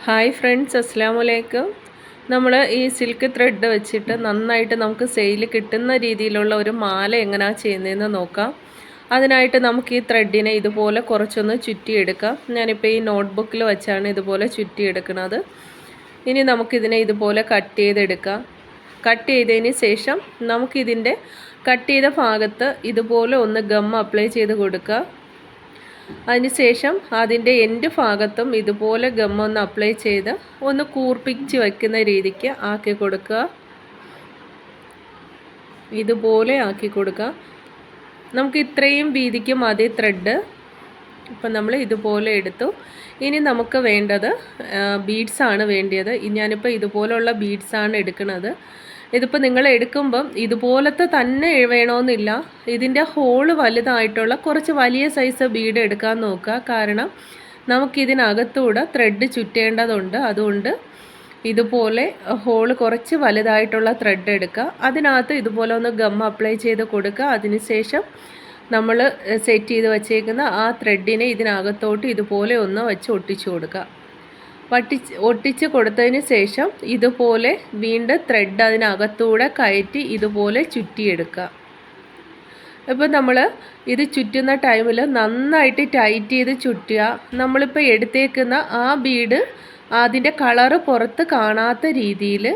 Hi friends, അസ്സാം വലൈക്കും. നമ്മൾ ഈ സിൽക്ക് ത്രെഡ് വെച്ചിട്ട് നന്നായിട്ട് നമുക്ക് സെയിൽ കിട്ടുന്ന രീതിയിലുള്ള ഒരു മാല എങ്ങനെയാണ് ചെയ്യുന്നതെന്ന് നോക്കാം. അതിനായിട്ട് നമുക്ക് ഈ ത്രെഡിനെ ഇതുപോലെ കുറച്ചൊന്ന് ചുറ്റിയെടുക്കാം. ഞാനിപ്പോൾ ഈ നോട്ട്ബുക്കിൽ വെച്ചാണ് ഇതുപോലെ ചുറ്റിയെടുക്കുന്നത്. ഇനി നമുക്കിതിനെ ഇതുപോലെ കട്ട് ചെയ്തെടുക്കാം. കട്ട് ചെയ്തതിന് ശേഷം നമുക്കിതിൻ്റെ കട്ട് ചെയ്ത ഭാഗത്ത് ഇതുപോലെ ഒന്ന് ഗം അപ്ലൈ ചെയ്ത് കൊടുക്കുക. അതിനുശേഷം അതിൻ്റെ എൻഡ് ഭാഗത്തും ഇതുപോലെ ഗമ്മൊന്ന് അപ്ലൈ ചെയ്ത് ഒന്ന് കൂർപ്പിച്ച് വയ്ക്കുന്ന രീതിക്ക് ആക്കി കൊടുക്കുക. ഇതുപോലെ ആക്കി കൊടുക്കുക. നമുക്ക് ഇത്രയും വീതിക്ക് മതി ത്രെഡ്. ഇപ്പം നമ്മൾ ഇതുപോലെ എടുത്തു. ഇനി നമുക്ക് വേണ്ടത് ബീഡ്സാണ് വേണ്ടത്. ഞാനിപ്പോൾ ഇതുപോലുള്ള ബീഡ്സാണ് എടുക്കുന്നത്. ഇതിപ്പോൾ നിങ്ങൾ എടുക്കുമ്പം ഇതുപോലത്തെ തന്നെ വേണമെന്നില്ല. ഇതിൻ്റെ ഹോള് വലുതായിട്ടുള്ള കുറച്ച് വലിയ സൈസ് ബീഡ് എടുക്കാൻ നോക്കുക. കാരണം നമുക്കിതിനകത്തൂടെ ത്രെഡ് ചുറ്റേണ്ടതുണ്ട്. അതുകൊണ്ട് ഇതുപോലെ ഹോള് കുറച്ച് വലുതായിട്ടുള്ള ത്രെഡ് എടുക്കുക. അതിനകത്ത് ഇതുപോലെ ഒന്ന് ഗം അപ്ലൈ ചെയ്ത് കൊടുക്കുക. അതിനുശേഷം നമ്മൾ സെറ്റ് ചെയ്ത് വച്ചേക്കുന്ന ആ ത്രെഡിനെ ഇതിനകത്തോട്ട് ഇതുപോലെ ഒന്ന് വെച്ച് ഒട്ടിച്ചു കൊടുക്കുക. ഒട്ടിച്ച് കൊടുത്തതിന് ശേഷം ഇതുപോലെ വീണ്ടും ത്രെഡ് അതിനകത്തൂടെ കയറ്റി ഇതുപോലെ ചുറ്റിയെടുക്കുക. ഇപ്പോൾ നമ്മൾ ഇത് ചുറ്റുന്ന ടൈമിൽ നന്നായിട്ട് ടൈറ്റ് ചെയ്ത് ചുറ്റുക. നമ്മളിപ്പോൾ എടുത്തേക്കുന്ന ആ ബീഡ് അതിൻ്റെ കളറ് പുറത്ത് കാണാത്ത രീതിയിൽ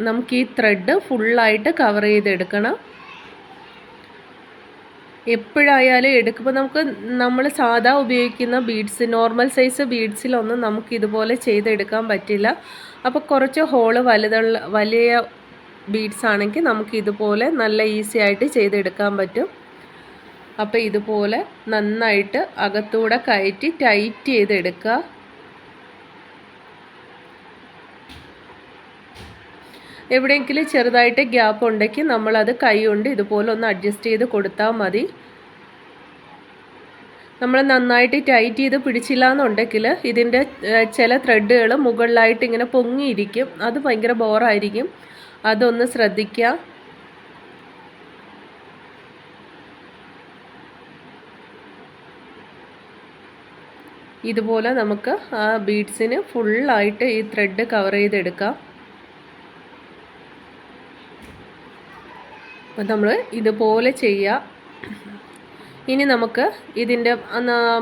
നമുക്ക് ഈ ത്രെഡ് ഫുള്ളായിട്ട് കവർ ചെയ്തെടുക്കണം. എപ്പോഴായാലും എടുക്കുമ്പോൾ നമ്മൾ സാധാ ഉപയോഗിക്കുന്ന ബീഡ്സ്, നോർമൽ സൈസ് ബീഡ്സിലൊന്നും നമുക്ക് ഇതുപോലെ ചെയ്തെടുക്കാൻ പറ്റില്ല. അപ്പോൾ കുറച്ച് ഹോള് വലിയ ബീഡ്സ് ആണെങ്കിൽ നമുക്ക് ഇതുപോലെ നല്ല ഈസി ആയിട്ട് ചെയ്തെടുക്കാൻ പറ്റും. അപ്പോൾ ഇതുപോലെ നന്നായിട്ട് അകത്തൂടെ കയറ്റി ടൈറ്റ് ചെയ്തെടുക്കുക. എവിടെയെങ്കിലും ചെറുതായിട്ട് ഗ്യാപ്പ് ഉണ്ടെങ്കിൽ നമ്മളത് കൈ കൊണ്ട് ഇതുപോലെ ഒന്ന് അഡ്ജസ്റ്റ് ചെയ്ത് കൊടുത്താൽ മതി. നമ്മൾ നന്നായിട്ട് ടൈറ്റ് ചെയ്ത് പിടിച്ചില്ല എന്നുണ്ടെങ്കിൽ ഇതിൻ്റെ ചില ത്രെഡുകൾ മുകളിലായിട്ട് ഇങ്ങനെ പൊങ്ങിയിരിക്കും. അത് ഭയങ്കര ബോറായിരിക്കും. അതൊന്ന് ശ്രദ്ധിക്കുക. ഇതുപോലെ നമുക്ക് ആ ബീഡ്സിന് ഫുള്ളായിട്ട് ഈ ത്രെഡ് കവർ ചെയ്തെടുക്കാം. അപ്പോൾ നമ്മൾ ഇതുപോലെ ചെയ്യുക. ഇനി നമുക്ക് ഇതിൻ്റെ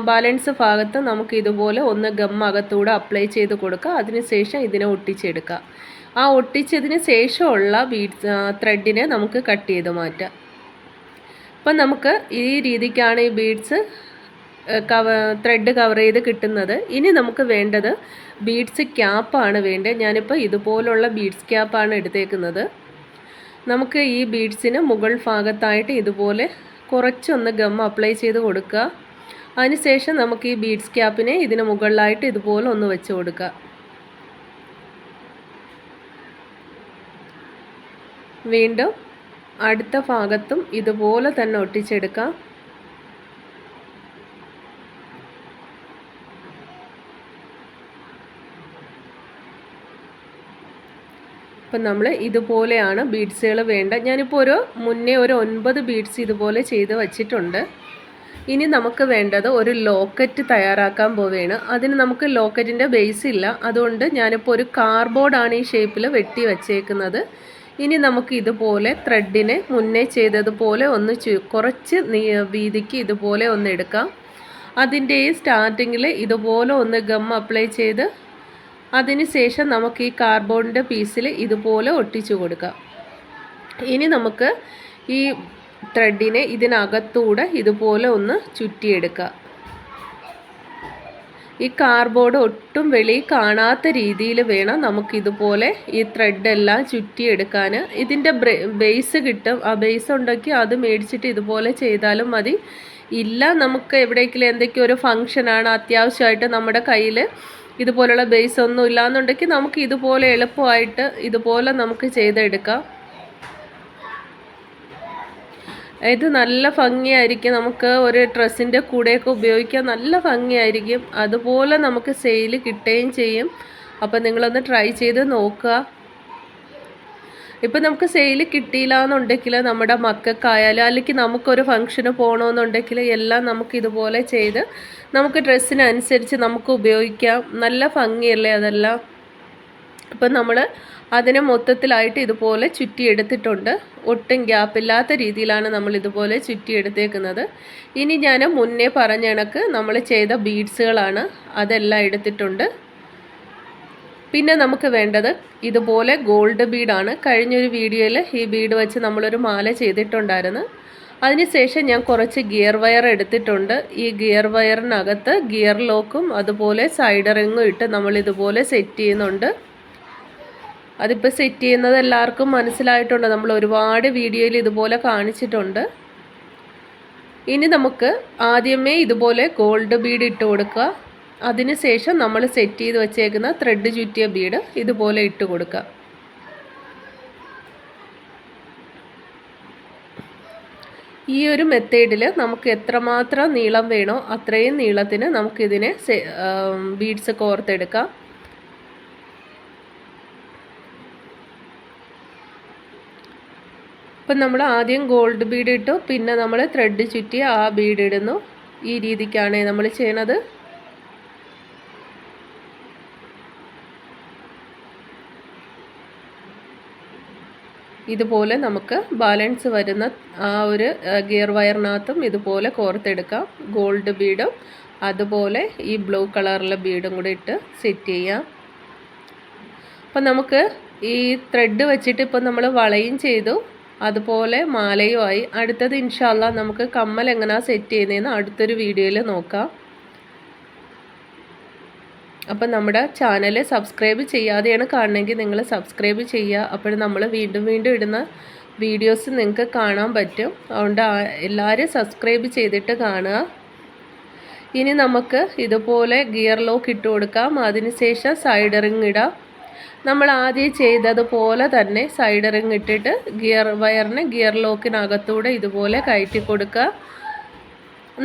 ബാലൻസ് ഭാഗത്ത് നമുക്ക് ഇതുപോലെ ഒന്ന് ഗം അകത്തൂടെ അപ്ലൈ ചെയ്ത് കൊടുക്കുക. അതിനുശേഷം ഇതിനെ ഒട്ടിച്ചെടുക്കുക. ആ ഒട്ടിച്ചതിന് ശേഷമുള്ള ത്രെഡിനെ നമുക്ക് കട്ട് ചെയ്ത് മാറ്റാം. അപ്പം നമുക്ക് ഈ രീതിക്കാണ് ഈ ബീഡ്സ് ത്രെഡ് കവർ ചെയ്ത് കിട്ടുന്നത്. ഇനി നമുക്ക് വേണ്ടത് ബീഡ്സ് ക്യാപ്പാണ് വേണ്ടത്. ഞാനിപ്പോൾ ഇതുപോലുള്ള ബീഡ്സ് ക്യാപ്പാണ് എടുത്തേക്കുന്നത്. നമുക്ക് ഈ ബീഡ്സിന് മുകൾ ഭാഗത്തായിട്ട് ഇതുപോലെ കുറച്ചൊന്ന് ഗം അപ്ലൈ ചെയ്ത് കൊടുക്കുക. അതിനുശേഷം നമുക്ക് ഈ ബീഡ്സ് ക്യാപ്പിനെ ഇതിന് മുകളിലായിട്ട് ഇതുപോലെ ഒന്ന് വെച്ച് കൊടുക്കുക. വീണ്ടും അടുത്ത ഭാഗത്തും ഇതുപോലെ തന്നെ ഒട്ടിച്ചെടുക്കാം. അപ്പം നമ്മൾ ഇതുപോലെയാണ് ബീഡ്സുകൾ വേണ്ട. ഞാനിപ്പോൾ മുന്നേ ഒരു 9 ബീഡ്സ് ഇതുപോലെ ചെയ്ത് വച്ചിട്ടുണ്ട്. ഇനി നമുക്ക് വേണ്ടത് ഒരു ലോക്കറ്റ് തയ്യാറാക്കാൻ പോവുകയാണ്. അതിന് നമുക്ക് ലോക്കറ്റിൻ്റെ ബേസ് ഇല്ല. അതുകൊണ്ട് ഞാനിപ്പോൾ ഒരു കാർഡ്ബോർഡാണ് ഈ ഷേപ്പിൽ വെട്ടി വച്ചേക്കുന്നത്. ഇനി നമുക്ക് ഇതുപോലെ ത്രെഡിനെ മുന്നേ ചെയ്തതുപോലെ ഒന്ന് കുറച്ച് വീതിക്ക് ഇതുപോലെ ഒന്ന് എടുക്കാം. അതിൻ്റെ ഈ സ്റ്റാർട്ടിങ്ങിൽ ഇതുപോലെ ഒന്ന് ഗം അപ്ലൈ ചെയ്ത് അതിനുശേഷം നമുക്ക് ഈ കാർഡ്ബോർഡിൻ്റെ പീസിൽ ഇതുപോലെ ഒട്ടിച്ചു കൊടുക്കാം. ഇനി നമുക്ക് ഈ ത്രെഡിനെ ഇതിനകത്തൂടെ ഇതുപോലെ ഒന്ന് ചുറ്റിയെടുക്കുക. ഈ കാർഡ്ബോർഡ് ഒട്ടും വെളിയിൽ കാണാത്ത രീതിയിൽ വേണം നമുക്കിതുപോലെ ഈ ത്രെഡെല്ലാം ചുറ്റിയെടുക്കാൻ. ഇതിൻ്റെ ബേസ് കിട്ടും. ആ ബേസ് ഉണ്ടെങ്കിൽ അത് മേടിച്ചിട്ട് ഇതുപോലെ ചെയ്താലും മതി. ഇല്ല, നമുക്ക് എവിടേക്കെങ്കിലും എന്തൊക്കെയോ ഒരു ഫങ്ഷനാണ്, അത്യാവശ്യമായിട്ട് നമ്മുടെ കയ്യിൽ ഇതുപോലുള്ള ബേസ് ഒന്നും ഇല്ലാന്നുണ്ടെങ്കിൽ നമുക്ക് ഇതുപോലെ എളുപ്പമായിട്ട് ഇതുപോലെ നമുക്ക് ചെയ്തെടുക്കാം. ഇത് നല്ല ഭംഗിയായിരിക്കും. നമുക്ക് ഒരു ഡ്രസ്സിൻ്റെ കൂടെയൊക്കെ ഉപയോഗിക്കാൻ നല്ല ഭംഗിയായിരിക്കും. അതുപോലെ നമുക്ക് സെയിൽ കിട്ടുകയും ചെയ്യും. അപ്പോൾ നിങ്ങളൊന്ന് ട്രൈ ചെയ്ത് നോക്കുക. ഇപ്പം നമുക്ക് സെയിൽ കിട്ടിയില്ല എന്നുണ്ടെങ്കിൽ നമ്മുടെ മക്കൾക്കായാലും അല്ലെങ്കിൽ നമുക്കൊരു ഫംഗ്ഷന് പോകണമെന്നുണ്ടെങ്കിൽ എല്ലാം നമുക്ക് ഇതുപോലെ ചെയ്ത് നമുക്ക് ഡ്രസ്സിനനുസരിച്ച് നമുക്ക് ഉപയോഗിക്കാം. നല്ല ഭംഗിയല്ലേ അതെല്ലാം. അപ്പം നമ്മൾ അതിനെ മൊത്തത്തിലായിട്ട് ഇതുപോലെ ചുറ്റിയെടുത്തിട്ടുണ്ട്. ഒട്ടും ഗ്യാപ്പില്ലാത്ത രീതിയിലാണ് നമ്മൾ ഇതുപോലെ ചുറ്റിയെടുത്തേക്കുന്നത്. ഇനി ഞാൻ മുന്നേ പറഞ്ഞ കണക്ക് നമ്മൾ ചെയ്ത ബീഡ്സുകളാണ്, അതെല്ലാം എടുത്തിട്ടുണ്ട്. പിന്നെ നമുക്ക് വേണ്ടത് ഇതുപോലെ ഗോൾഡ് ബീഡാണ്. കഴിഞ്ഞൊരു വീഡിയോയിൽ ഈ ബീഡ് വെച്ച് നമ്മളൊരു മാല ചെയ്തിട്ടുണ്ടായിരുന്നു. അതിനുശേഷം ഞാൻ കുറച്ച് ഗിയർ വയർ എടുത്തിട്ടുണ്ട്. ഈ ഗിയർ വയറിനകത്ത് ഗിയർ ലോക്കും അതുപോലെ സൈഡ് റിങ്ങും ഇട്ട് നമ്മളിതുപോലെ സെറ്റ് ചെയ്യുന്നുണ്ട്. അതിപ്പോൾ സെറ്റ് ചെയ്യുന്നത് എല്ലാവർക്കും മനസ്സിലായിട്ടുണ്ട്. നമ്മൾ ഒരുപാട് വീഡിയോയിൽ ഇതുപോലെ കാണിച്ചിട്ടുണ്ട്. ഇനി നമുക്ക് ആദ്യമേ ഇതുപോലെ ഗോൾഡ് ബീഡ് ഇട്ട് കൊടുക്കുക. അതിനുശേഷം നമ്മൾ സെറ്റ് ചെയ്ത് വെച്ചേക്കുന്ന ത്രെഡ് ചുറ്റിയ ബീഡ് ഇതുപോലെ ഇട്ട് കൊടുക്കുക. ഈ ഒരു മെത്തേഡിൽ നമുക്ക് എത്രമാത്രം നീളം വേണോ അത്രയും നീളത്തിന് നമുക്കിതിനെ ബീഡ്സ് കോർത്തെടുക്കാം. അപ്പം നമ്മൾ ആദ്യം ഗോൾഡ് ബീഡ് ഇട്ടു, പിന്നെ നമ്മൾ ത്രെഡ് ചുറ്റി ആ ബീഡ് ഇടുന്നു. ഈ രീതിക്കാണ് നമ്മൾ ചെയ്യണത്. ഇതുപോലെ നമുക്ക് ബാലൻസ് വരുന്ന ആ ഒരു ഗിയർ വയറിനകത്തും ഇതുപോലെ കോർത്തെടുക്കാം. ഗോൾഡ് ബീഡും അതുപോലെ ഈ ബ്ലൂ കളറിലെ ബീഡും കൂടി ഇട്ട് സെറ്റ് ചെയ്യാം. അപ്പം നമുക്ക് ഈ ത്രെഡ് വെച്ചിട്ട് ഇപ്പം നമ്മൾ വളയും ചെയ്തു, അതുപോലെ മാലയുമായി. അടുത്തത് ഇൻഷാ അല്ലാഹ് നമുക്ക് കമ്മൽ എങ്ങനെയാണ് സെറ്റ് ചെയ്യുന്നതെന്ന് അടുത്തൊരു വീഡിയോയിൽ നോക്കാം. അപ്പം നമ്മുടെ ചാനൽ സബ്സ്ക്രൈബ് ചെയ്യാതെയാണ് കാണണമെങ്കിൽ നിങ്ങൾ സബ്സ്ക്രൈബ് ചെയ്യുക. അപ്പോൾ നമ്മൾ വീണ്ടും വീണ്ടും ഇടുന്ന വീഡിയോസ് നിങ്ങൾക്ക് കാണാൻ പറ്റും. അതുകൊണ്ട് എല്ലാവരും സബ്സ്ക്രൈബ് ചെയ്തിട്ട് കാണുക. ഇനി നമുക്ക് ഇതുപോലെ ഗിയർ ലോക്ക് ഇട്ട് കൊടുക്കാം. അതിനുശേഷം സൈഡ് റിങ് ഇടാം. നമ്മൾ ആദ്യം ചെയ്തതുപോലെ തന്നെ സൈഡ് റിങ് ഇട്ടിട്ട് ഗിയർ വയറിന് ഗിയർ ലോക്കിനകത്തൂടെ ഇതുപോലെ കയറ്റി കൊടുക്കുക.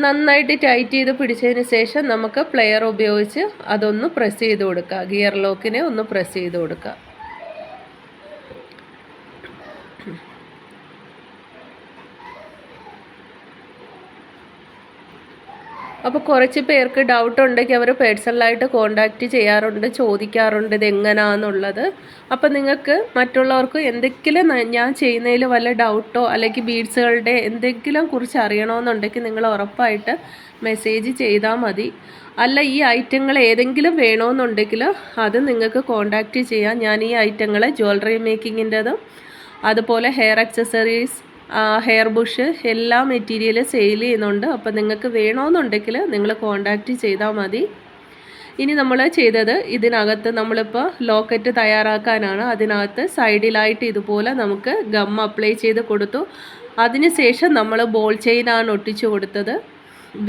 നന്നായിട്ട് ടൈറ്റ് ചെയ്ത് പിടിച്ചതിന് ശേഷം നമുക്ക് പ്ലെയർ ഉപയോഗിച്ച് അതൊന്ന് പ്രസ് ചെയ്ത് കൊടുക്കുക. ഗിയർ ലോക്കിനെ ഒന്ന് പ്രസ് ചെയ്ത് കൊടുക്കുക. അപ്പോൾ കുറച്ച് പേർക്ക് ഡൗട്ട് ഉണ്ടെങ്കിൽ അവർ പേഴ്സണലായിട്ട് കോൺടാക്റ്റ് ചെയ്യാറുണ്ട്, ചോദിക്കാറുണ്ട് ഇതെങ്ങനെയാണെന്നുള്ളത്. അപ്പോൾ നിങ്ങൾക്ക് മറ്റുള്ളവർക്ക് എന്തെങ്കിലും ഞാൻ ചെയ്യുന്നതിൽ വല്ല ഡൗട്ടോ അല്ലെങ്കിൽ ബീഡ്സുകളുടെ എന്തെങ്കിലും കുറിച്ച് അറിയണമെന്നുണ്ടെങ്കിൽ നിങ്ങൾ ഉറപ്പായിട്ട് മെസ്സേജ് ചെയ്താൽ മതി. അല്ല ഈ ഐറ്റങ്ങൾ ഏതെങ്കിലും വേണമെന്നുണ്ടെങ്കിൽ അത് നിങ്ങൾക്ക് കോൺടാക്റ്റ് ചെയ്യാം. ഞാൻ ഈ ഐറ്റങ്ങൾ ജ്വല്ലറി മേക്കിങ്ങിൻ്റെതും അതുപോലെ ഹെയർ ആക്സസറീസ്, ഹെയർ ബുഷ് എല്ലാ മെറ്റീരിയൽ സെയിൽ ചെയ്യുന്നുണ്ട്. അപ്പോൾ നിങ്ങൾക്ക് വേണമെന്നുണ്ടെങ്കിൽ നിങ്ങൾ കോൺടാക്റ്റ് ചെയ്താൽ മതി. ഇനി നമ്മൾ ചെയ്തത് ഇതിനകത്ത് നമ്മളിപ്പോൾ ലോക്കറ്റ് തയ്യാറാക്കാനാണ്. അതിനകത്ത് സൈഡിലായിട്ട് ഇതുപോലെ നമുക്ക് ഗം അപ്ലൈ ചെയ്ത് കൊടുത്തു. അതിനുശേഷം നമ്മൾ ബോൾ ചെയിനാണ് ഒട്ടിച്ചു കൊടുത്തത്.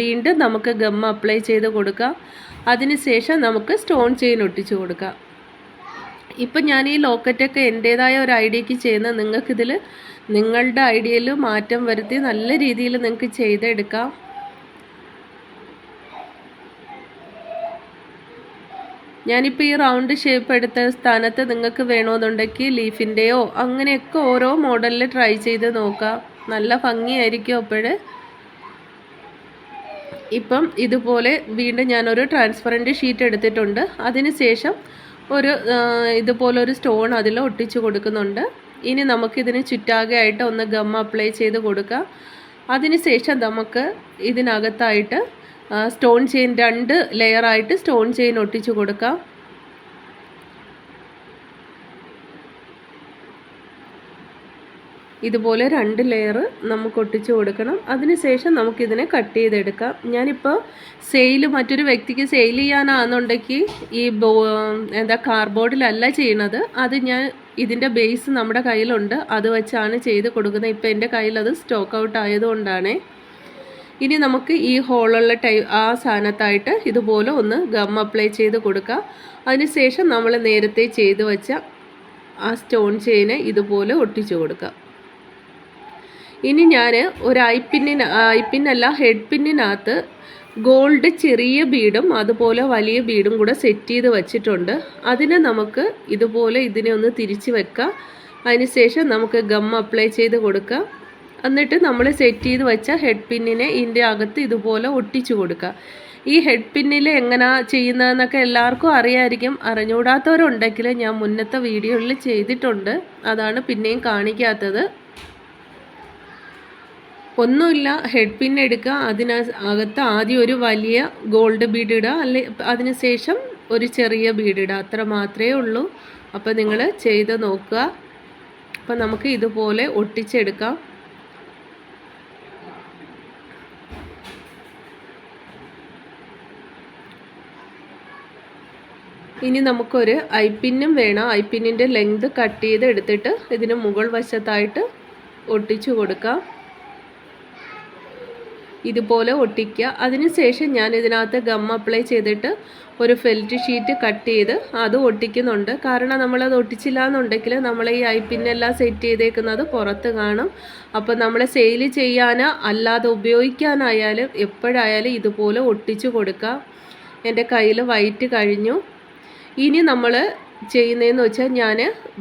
വീണ്ടും നമുക്ക് ഗം അപ്ലൈ ചെയ്ത് കൊടുക്കാം. അതിനുശേഷം നമുക്ക് സ്റ്റോൺ ചെയിൻ ഒട്ടിച്ചു കൊടുക്കാം. ഇപ്പം ഞാൻ ഈ ലോക്കറ്റൊക്കെ എൻ്റേതായ ഒരു ഐഡിയക്ക് ചെയ്യുന്നത്, നിങ്ങൾക്കിതിൽ നിങ്ങളുടെ ഐഡിയയിൽ മാറ്റം വരുത്തി നല്ല രീതിയിൽ നിങ്ങൾക്ക് ചെയ്തെടുക്കാം. ഞാനിപ്പോൾ ഈ റൗണ്ട് ഷേപ്പ് എടുത്ത സ്ഥാനത്ത് നിങ്ങൾക്ക് വേണമെന്നുണ്ടെങ്കിൽ ലീഫിൻ്റെയോ അങ്ങനെയൊക്കെ ഓരോ മോഡലിൽ ട്രൈ ചെയ്ത് നോക്കാം. നല്ല ഭംഗിയായിരിക്കും. അപ്പോൾ ഇപ്പം ഇതുപോലെ വീണ്ടും ഞാനൊരു ട്രാൻസ്പെറൻറ്റ് ഷീറ്റ് എടുത്തിട്ടുണ്ട്. അതിന് ശേഷം ഇതുപോലൊരു സ്റ്റോൺ അതിൽ ഒട്ടിച്ചു കൊടുക്കുന്നുണ്ട്. ഇനി നമുക്കിതിന് ചുറ്റാകെ ആയിട്ട് ഒന്ന് ഗം അപ്ലൈ ചെയ്ത് കൊടുക്കാം. അതിനുശേഷം നമുക്ക് ഇതിനകത്തായിട്ട് സ്റ്റോൺ ചെയിൻ 2 ലെയറായിട്ട് സ്റ്റോൺ ചെയിൻ ഒട്ടിച്ചു കൊടുക്കാം. ഇതുപോലെ 2 ലെയർ നമുക്ക് ഒട്ടിച്ചു കൊടുക്കണം. അതിനുശേഷം നമുക്കിതിനെ കട്ട് ചെയ്തെടുക്കാം. ഞാനിപ്പോൾ മറ്റൊരു വ്യക്തിക്ക് സെയിൽ ചെയ്യാനാണെന്നുണ്ടെങ്കിൽ ഈ കാർഡ്ബോർഡിലല്ല ചെയ്യണത്. അത് ഞാൻ ഇതിൻ്റെ ബേസ് നമ്മുടെ കയ്യിലുണ്ട്, അത് വെച്ചാണ് ചെയ്ത് കൊടുക്കുന്നത്. ഇപ്പോൾ എൻ്റെ കയ്യിലത് സ്റ്റോക്ക് ഔട്ട് ആയതുകൊണ്ടാണ്. ഇനി നമുക്ക് ഈ ഹോളുള്ള ആ സാധനത്തായിട്ട് ഇതുപോലെ ഒന്ന് ഗം അപ്ലൈ ചെയ്ത് കൊടുക്കുക. അതിനുശേഷം നമ്മൾ നേരത്തെ ചെയ്ത് വെച്ച ആ സ്റ്റോൺ ചെയിന് ഇതുപോലെ ഒട്ടിച്ചു കൊടുക്കുക. ഇനി ഞാൻ ഒരു ഹെഡ് പിന്നിനകത്ത് ഗോൾഡ് ചെറിയ ബീഡും അതുപോലെ വലിയ ബീഡും കൂടെ സെറ്റ് ചെയ്ത് വെച്ചിട്ടുണ്ട്. അതിനെ നമുക്ക് ഇതുപോലെ ഇതിനെ ഒന്ന് തിരിച്ച് വെക്കാം. അതിനുശേഷം നമുക്ക് ഗം അപ്ലൈ ചെയ്ത് കൊടുക്കാം. എന്നിട്ട് നമ്മൾ സെറ്റ് ചെയ്ത് വെച്ച ഹെഡ് പിന്നിനെ ഇതിൻ്റെ അകത്ത് ഇതുപോലെ ഒട്ടിച്ചു കൊടുക്കുക. ഈ ഹെഡ് പിന്നിൽ എങ്ങനെയാ ചെയ്യുന്നതെന്നൊക്കെ എല്ലാവർക്കും അറിയാമായിരിക്കും. അറിഞ്ഞുകൂടാത്തവരുണ്ടെങ്കിൽ ഞാൻ മുന്നത്തെ വീഡിയോയിൽ ചെയ്തിട്ടുണ്ട്, അതാണ് പിന്നെയും കാണിക്കാത്തത്. ഒന്നുമില്ല, ഹെഡ് പിൻ എടുക്കുക, അതിനകത്ത് ആദ്യം ഒരു വലിയ ഗോൾഡ് ബീഡ് ഇടുക, അല്ലെ അതിനുശേഷം ഒരു ചെറിയ ബീഡ് ഇടുക, അത്ര മാത്രമേ ഉള്ളൂ. അപ്പോൾ നിങ്ങൾ ചെയ്ത് നോക്കുക. അപ്പോൾ നമുക്ക് ഇതുപോലെ ഒട്ടിച്ചെടുക്കാം. ഇനി നമുക്കൊരു ഐപ്പിന്നും വേണം. ഐപ്പിന്നിൻ്റെ ലെങ്ത് കട്ട് ചെയ്ത് എടുത്തിട്ട് ഇതിന് മുകൾ വശത്തായിട്ട് ഒട്ടിച്ചു കൊടുക്കാം. ഇതുപോലെ ഒട്ടിക്കുക. അതിനുശേഷം ഞാൻ ഇതിനകത്ത് ഗം അപ്ലൈ ചെയ്തിട്ട് ഒരു ഫെൽറ്റ് ഷീറ്റ് കട്ട് ചെയ്ത് അത് ഒട്ടിക്കുന്നുണ്ട്. കാരണം നമ്മളത് ഒട്ടിച്ചില്ല എന്നുണ്ടെങ്കിൽ നമ്മൾ ഈ ഐപ്പിന്നെല്ലാം സെറ്റ് ചെയ്തേക്കുന്നത് പുറത്ത് കാണും. അപ്പോൾ നമ്മൾ സെയിൽ ചെയ്യാനോ അല്ലാതെ ഉപയോഗിക്കാനായാലും എപ്പോഴായാലും ഇതുപോലെ ഒട്ടിച്ചു കൊടുക്കുക. എൻ്റെ കയ്യിൽ വൈറ്റ് കഴിഞ്ഞു. ഇനി നമ്മൾ ചെയ്യുന്നതെന്ന് വെച്ചാൽ ഞാൻ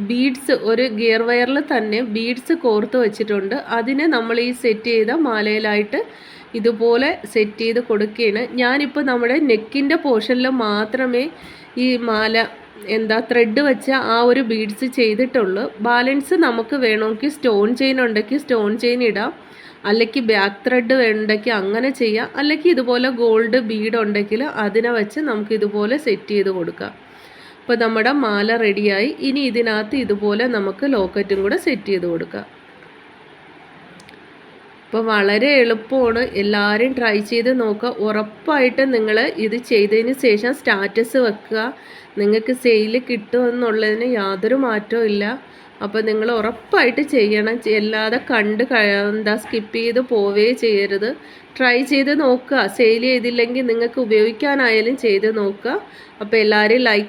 ബീഡ്സ് ഒരു ഗിയർ വയറിൽ തന്നെ ബീഡ്സ് കോർത്ത് വെച്ചിട്ടുണ്ട്. അതിനെ നമ്മൾ ഈ സെറ്റ് ചെയ്ത മാലയിലായിട്ട് ഇതുപോലെ സെറ്റ് ചെയ്ത് കൊടുക്കുകയാണ്. ഞാനിപ്പോൾ നമ്മുടെ നെക്കിൻ്റെ പോർഷനിൽ മാത്രമേ ഈ മാല ത്രെഡ് വെച്ച ആ ഒരു ബീഡ്സ് ചെയ്തിട്ടുള്ളൂ. ബാലൻസ് നമുക്ക് വേണമെങ്കിൽ സ്റ്റോൺ ചെയിൻ ഉണ്ടെങ്കിൽ സ്റ്റോൺ ചെയിൻ ഇടാം, അല്ലെങ്കിൽ ബാക്ക് ത്രെഡ് വേണ്ടെങ്കിൽ അങ്ങനെ ചെയ്യാം, അല്ലെങ്കിൽ ഇതുപോലെ ഗോൾഡ് ബീഡ് ഉണ്ടെങ്കിൽ അതിനെ വെച്ച് നമുക്ക് ഇതുപോലെ സെറ്റ് ചെയ്ത് കൊടുക്കാം. അപ്പോൾ നമ്മുടെ മാല റെഡിയായി. ഇനി ഇതിനകത്ത് ഇതുപോലെ നമുക്ക് ലോക്കറ്റും കൂടെ സെറ്റ് ചെയ്ത് കൊടുക്കാം. അപ്പോൾ വളരെ എളുപ്പമാണ്, എല്ലാവരും ട്രൈ ചെയ്ത് നോക്കുക. ഉറപ്പായിട്ട് നിങ്ങൾ ഇത് ചെയ്തതിന് ശേഷം സ്റ്റാറ്റസ് വെക്കുക. നിങ്ങൾക്ക് സെയിൽ കിട്ടുമെന്നുള്ളതിന് യാതൊരു മാറ്റവും ഇല്ല. അപ്പോൾ നിങ്ങൾ ഉറപ്പായിട്ട് ചെയ്യണം. അല്ലാതെ സ്കിപ്പ് ചെയ്ത് പോവേ ചെയ്യരുത്. ട്രൈ ചെയ്ത് നോക്കുക. സെയിൽ ചെയ്തില്ലെങ്കിൽ നിങ്ങൾക്ക് ഉപയോഗിക്കാനായാലും ചെയ്ത് നോക്കുക. അപ്പോൾ എല്ലാവരും ലൈക്ക്